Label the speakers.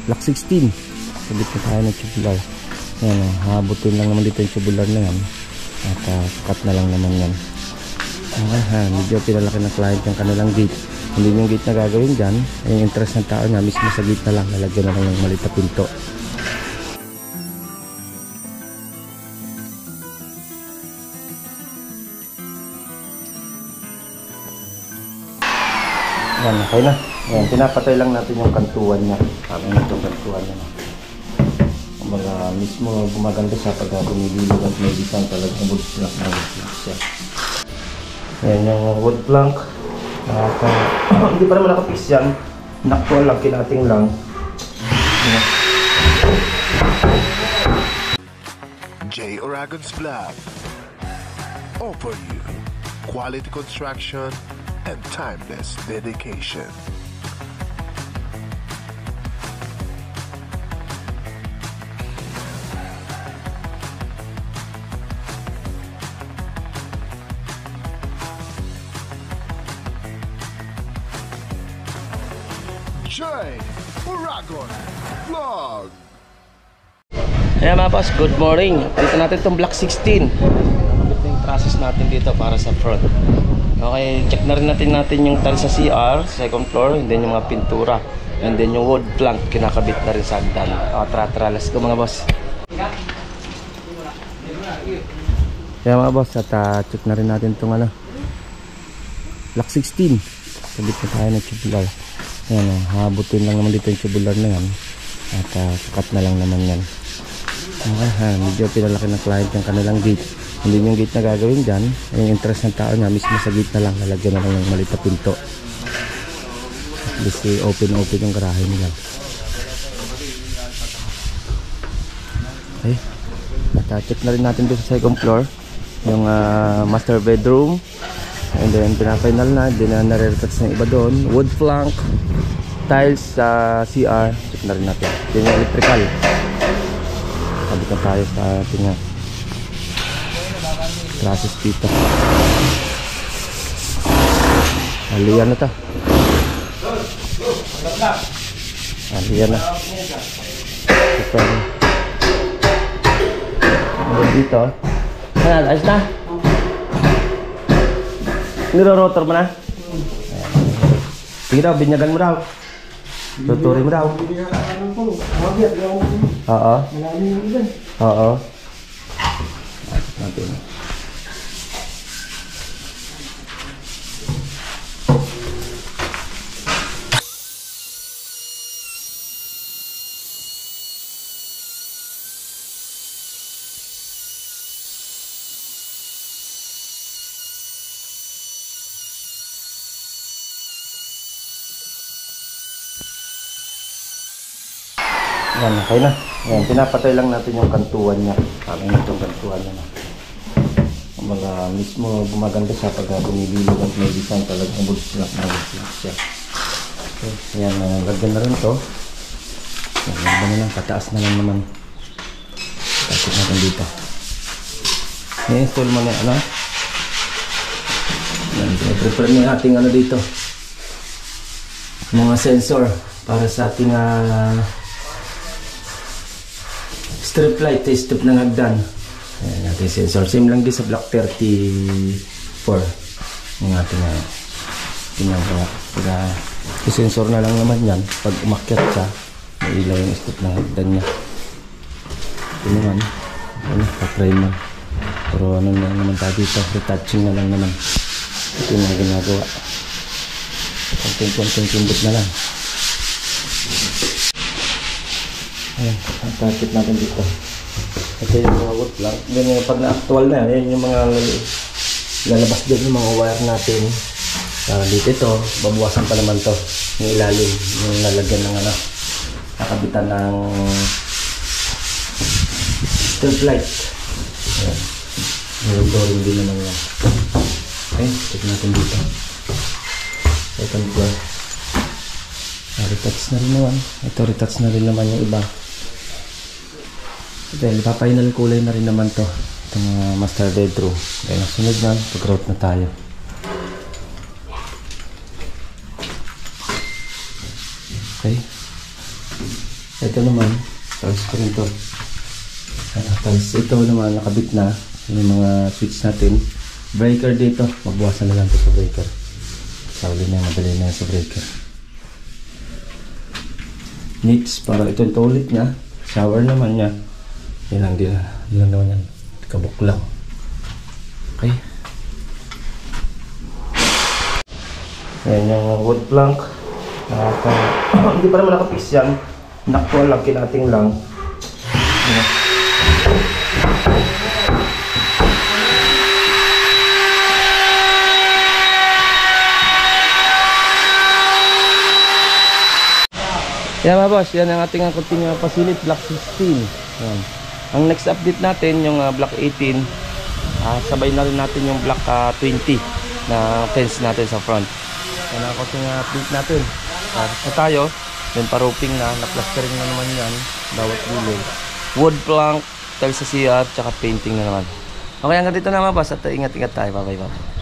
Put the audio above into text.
Speaker 1: Block 16. Sabit na tayo ng tubular. Yan, habutin lang naman dito yung tubular na yan. At cut na lang naman yan. Medyo pinalaki ng client yung kanilang gate. Hindi yung gate na gagawin dyan. Yung interest ng tao niya mismo sa gate na lang. Lalagyan na lang ng maliit na pinto. Yan, okay na. Yan, pinapatay lang natin yung kantuan niya. Sabi nyo itong kantuan niya. Mga mismo gumaganda siya pag bumililo at may design talagang wood plank na wood plank siya. Yan yung wood plank. Hindi pa naman nakapix yan. Naktuan lang, kinating lang.
Speaker 2: J. Oragon's Vlog. Offer you quality construction and timeless dedication. J. Oragon Vlog.
Speaker 1: Ayan mga boss, good morning. Dito natin itong block 16. Nakabit na yung trusses natin dito para sa front. Okay, check na rin natin yung tile sa CR, second floor, and then yung mga pintura. And then yung wood plank, kinakabit na rin sa hagdan. Tara, let's go mga boss. Ayan mga boss, at check na rin natin itong block 16. Sabit na tayo ng tubular. Ayan, habutin lang naman dito yung tubular na yan. At cut na lang naman yan. Okay, medyo pinalaki ng client yung kanilang gate. Hindi yung gate na gagawin dyan. Yung interest ng tao niya mismo sa gate na lang. Lalagyan na lang ng maliit na pinto. At least open yung garahe nila. Okay, at check na rin natin dito sa second floor yung master bedroom. And then pinafinal na, hindi na nare-retouch ng iba doon. Wood plank, tiles sa CR, check na rin natin. Yung electrical, sabit na tayo sa ating trusses dito. Aliyan na to. Aliyan na. Super. Dito. Ayos na. Niro-rotor mo na? Sige daw, binyagan mo daw. Tuturin mo daw. Oo. Oo. Natin. Yan, okay na. Yan, pinapatay lang natin yung kantuan niya. Sabi nyo itong kantuan niya. Mga mismo gumaganda siya pag bumililo at may design talagang wood plank na wood plank siya. Okay, yan, lagyan na rin ito. Lagyan na lang, pataas na lang naman. Pataas natin dito. I-install mo na yan, prepare na ating dito. Mga sensor para sa ating strip light, strip ng hagdan. Ayan natin sensor. Same lang din sa block 34. Yung ating sensor na lang naman yan. Pag umakyat siya, may ilaw yung strip ng hagdan niya. Ito naman, pa-primer. Pero ano na naman tayo dito, retouching na lang naman. Ito yung ginagawa. Konting simbot na lang. Ayan, tapit natin dito. Ito yung mga wood plank. Then pag na-actual na yan, yung mga lalabas din yung mga wire natin. Dito ito, babawasan pa naman to. Yung ilalim, yung lalagyan ng nakabitan ng strip light. Ayan, meron din naman yan. Okay, check natin dito. Second floor. Retouch na rin naman. Ito retouch na rin naman yung iba. Then, ipapahinal kulay na rin naman to. Itong master bedroom. Kaya nasunod na, pag-route na tayo. Okay. Ito naman, tiles ko rin to. Tiles ito naman, nakabit na. Yung mga switch natin. Breaker dito, magbuwasan na lang ito sa breaker. Sauli na, madali na sa breaker. Needs, para ito yung toilet niya. Shower naman niya. Yan lang din. Yan lang naman yan. Kabuk lang. Okay. Yan yung wood plank. Hindi pa naman nakapix yan. Naktual lang, kinating lang. Yan mga boss, yan ang ating continuous facility, block 16. Yan. Ang next update natin yung block 18. Sabay na rin natin yung block 20 na fence natin sa front. Yan ang continuous update natin. Tapos na tayo, then pa-roofing na, na-plastering na naman yan, bawat gilid. Wood plank, tiles sa CR, tsaka painting na naman. Okay, hanggang dito na mga boss at ingat-ingat tayo. Bye-bye.